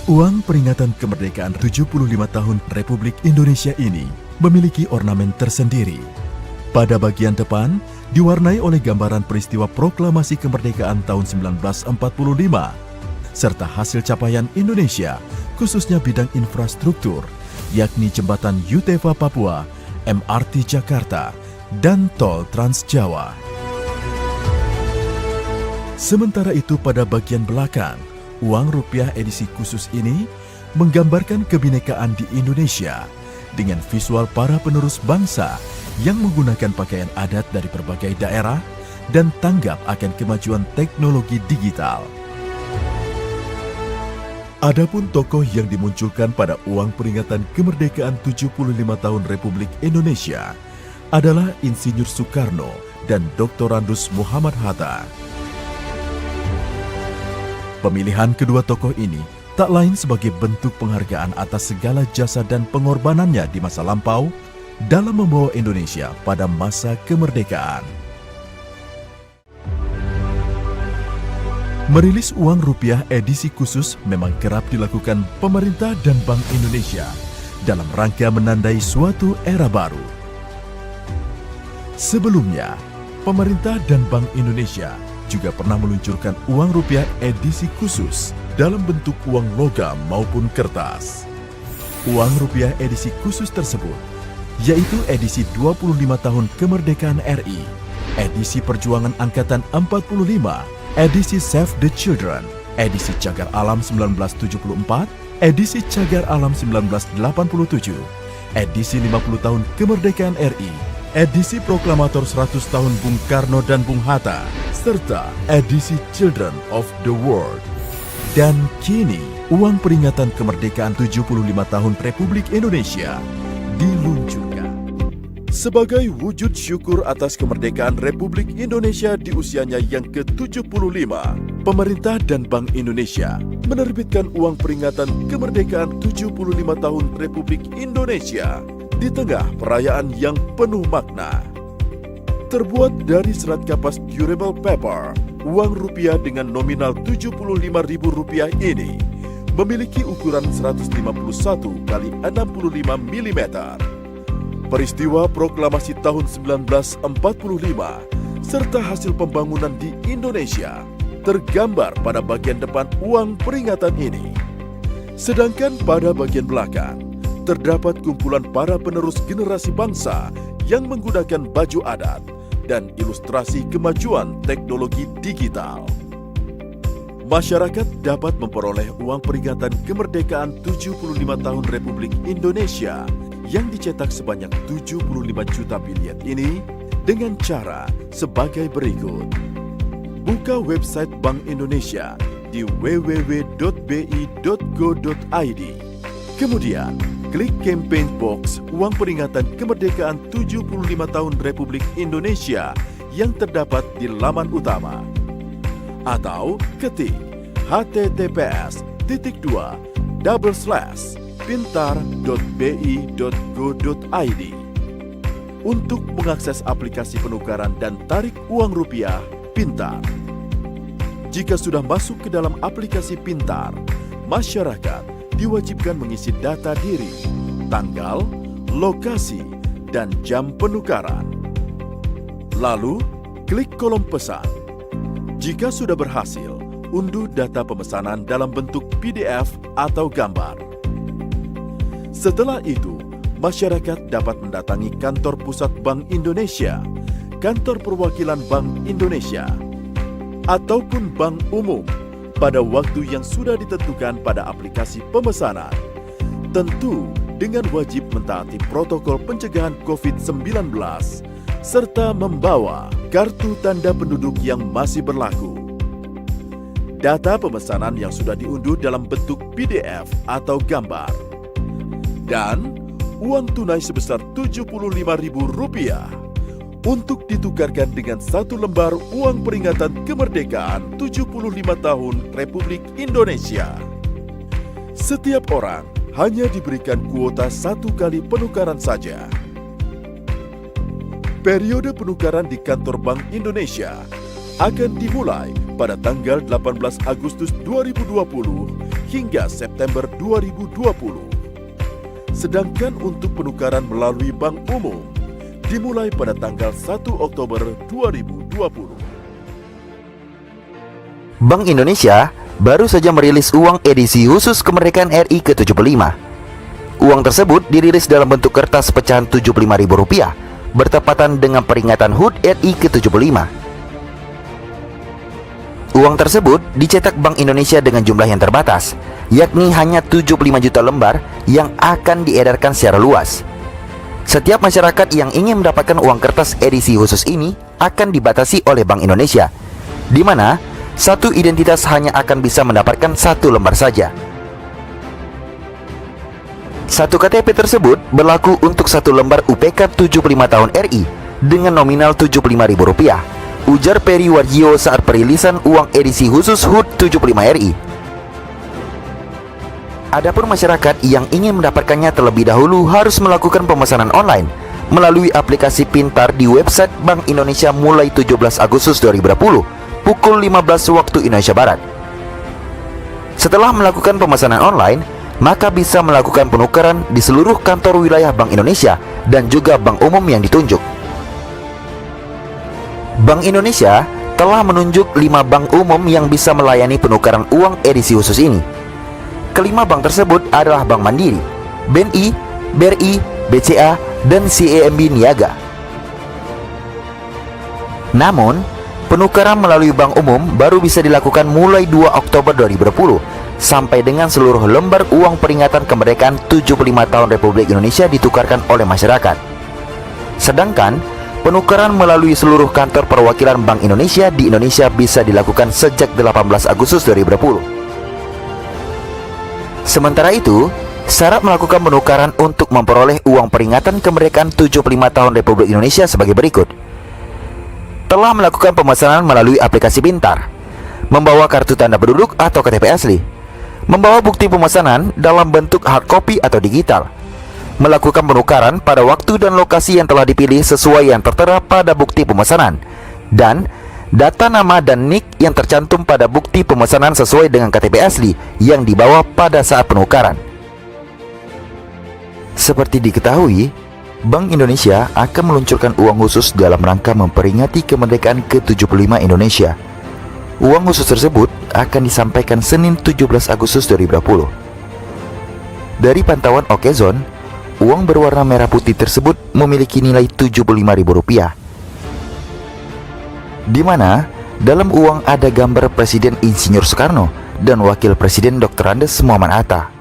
Uang peringatan kemerdekaan 75 tahun Republik Indonesia ini memiliki ornamen tersendiri. Pada bagian depan, diwarnai oleh gambaran peristiwa proklamasi kemerdekaan tahun 1945, serta hasil capaian Indonesia, khususnya bidang infrastruktur, yakni Jembatan Yutefa Papua, MRT Jakarta, dan Tol Trans Jawa. Sementara itu pada bagian belakang, uang rupiah edisi khusus ini menggambarkan kebinekaan di Indonesia dengan visual para penerus bangsa yang menggunakan pakaian adat dari berbagai daerah dan tanggap akan kemajuan teknologi digital. Adapun tokoh yang dimunculkan pada uang peringatan kemerdekaan 75 tahun Republik Indonesia adalah Insinyur Soekarno dan Dr. Randus Muhammad Hatta. Pemilihan kedua tokoh ini tak lain sebagai bentuk penghargaan atas segala jasa dan pengorbanannya di masa lampau dalam membawa Indonesia pada masa kemerdekaan. Merilis uang rupiah edisi khusus memang kerap dilakukan pemerintah dan Bank Indonesia dalam rangka menandai suatu era baru. Sebelumnya, pemerintah dan Bank Indonesia juga pernah meluncurkan uang rupiah edisi khusus dalam bentuk uang logam maupun kertas. Uang rupiah edisi khusus tersebut yaitu edisi 25 tahun kemerdekaan RI, edisi Perjuangan Angkatan 45, edisi Save the Children, edisi Cagar Alam 1974, edisi Cagar Alam 1987, edisi 50 tahun kemerdekaan RI, edisi Proklamator 100 tahun Bung Karno dan Bung Hatta, serta edisi Children of the World. Dan kini, uang peringatan kemerdekaan 75 tahun Republik Indonesia diluncurkan. Sebagai wujud syukur atas kemerdekaan Republik Indonesia di usianya yang ke-75, pemerintah dan Bank Indonesia menerbitkan uang peringatan kemerdekaan 75 tahun Republik Indonesia di tengah perayaan yang penuh makna. Terbuat dari serat kapas durable paper, uang rupiah dengan nominal Rp75.000 ini memiliki ukuran 151 kali 65 mm. Peristiwa proklamasi tahun 1945 serta hasil pembangunan di Indonesia tergambar pada bagian depan uang peringatan ini. Sedangkan pada bagian belakang terdapat kumpulan para penerus generasi bangsa yang menggunakan baju adat dan ilustrasi kemajuan teknologi digital. Masyarakat dapat memperoleh uang peringatan kemerdekaan 75 tahun Republik Indonesia yang dicetak sebanyak 75 juta biliet ini dengan cara sebagai berikut. Buka website Bank Indonesia di www.bi.go.id. Kemudian, klik campaign box uang peringatan kemerdekaan 75 tahun Republik Indonesia yang terdapat di laman utama. Atau ketik https://pintar.bi.go.id untuk mengakses aplikasi penukaran dan tarik uang rupiah Pintar. Jika sudah masuk ke dalam aplikasi Pintar, masyarakat diwajibkan mengisi data diri, tanggal, lokasi, dan jam penukaran. Lalu, klik kolom pesan. Jika sudah berhasil, unduh data pemesanan dalam bentuk PDF atau gambar. Setelah itu, masyarakat dapat mendatangi kantor pusat Bank Indonesia, kantor perwakilan Bank Indonesia, ataupun bank umum pada waktu yang sudah ditentukan pada aplikasi pemesanan. Tentu dengan wajib mentaati protokol pencegahan COVID-19 serta membawa kartu tanda penduduk yang masih berlaku. Data pemesanan yang sudah diunduh dalam bentuk PDF atau gambar. Dan uang tunai sebesar Rp75.000 untuk ditukarkan dengan satu lembar uang peringatan kemerdekaan 75 tahun Republik Indonesia. Setiap orang hanya diberikan kuota 1 kali penukaran saja. Periode penukaran di kantor Bank Indonesia akan dimulai pada tanggal 18 Agustus 2020 hingga September 2020. Sedangkan untuk penukaran melalui bank umum dimulai pada tanggal 1 Oktober 2020. Bank Indonesia baru saja merilis uang edisi khusus kemerdekaan RI ke-75. Uang tersebut dirilis dalam bentuk kertas pecahan Rp75.000 bertepatan dengan peringatan HUT RI ke-75. Uang tersebut dicetak Bank Indonesia dengan jumlah yang terbatas, yakni hanya 75 juta lembar yang akan diedarkan secara luas. Setiap masyarakat yang ingin mendapatkan uang kertas edisi khusus ini akan dibatasi oleh Bank Indonesia, di mana satu identitas hanya akan bisa mendapatkan satu lembar saja. Satu KTP tersebut berlaku untuk satu lembar UPK 75 tahun RI dengan nominal Rp75.000, ujar Peri Warjio saat perilisan uang edisi khusus HUT 75 RI. Adapun masyarakat yang ingin mendapatkannya terlebih dahulu harus melakukan pemesanan online melalui aplikasi pintar di website Bank Indonesia mulai 17 Agustus 2020 pukul 15 waktu Indonesia Barat. Setelah melakukan pemesanan online, maka bisa melakukan penukaran di seluruh kantor wilayah Bank Indonesia dan juga bank umum yang ditunjuk. Bank Indonesia telah menunjuk 5 bank umum yang bisa melayani penukaran uang edisi khusus ini. Kelima bank tersebut adalah Bank Mandiri, BNI, BRI, BCA, dan CIMB Niaga. Namun, penukaran melalui bank umum baru bisa dilakukan mulai 2 Oktober 2020 sampai dengan seluruh lembar uang peringatan kemerdekaan 75 tahun Republik Indonesia ditukarkan oleh masyarakat. Sedangkan penukaran melalui seluruh kantor perwakilan Bank Indonesia di Indonesia bisa dilakukan sejak 18 Agustus 2020. Sementara itu, syarat melakukan penukaran untuk memperoleh uang peringatan kemerdekaan 75 tahun Republik Indonesia sebagai berikut. Telah melakukan pemesanan melalui aplikasi pintar, membawa kartu tanda penduduk atau KTP asli, membawa bukti pemesanan dalam bentuk hard copy atau digital, melakukan penukaran pada waktu dan lokasi yang telah dipilih sesuai yang tertera pada bukti pemesanan, dan data nama dan NIK yang tercantum pada bukti pemesanan sesuai dengan KTP asli yang dibawa pada saat penukaran. Seperti diketahui, Bank Indonesia akan meluncurkan uang khusus dalam rangka memperingati kemerdekaan ke-75 Indonesia. Uang khusus tersebut akan disampaikan Senin 17 Agustus 2020. Dari pantauan Okezone, uang berwarna merah putih tersebut memiliki nilai Rp75.000, di mana dalam uang ada gambar Presiden Insinyur Soekarno dan Wakil Presiden Dr. Andes Muhammad Hatta.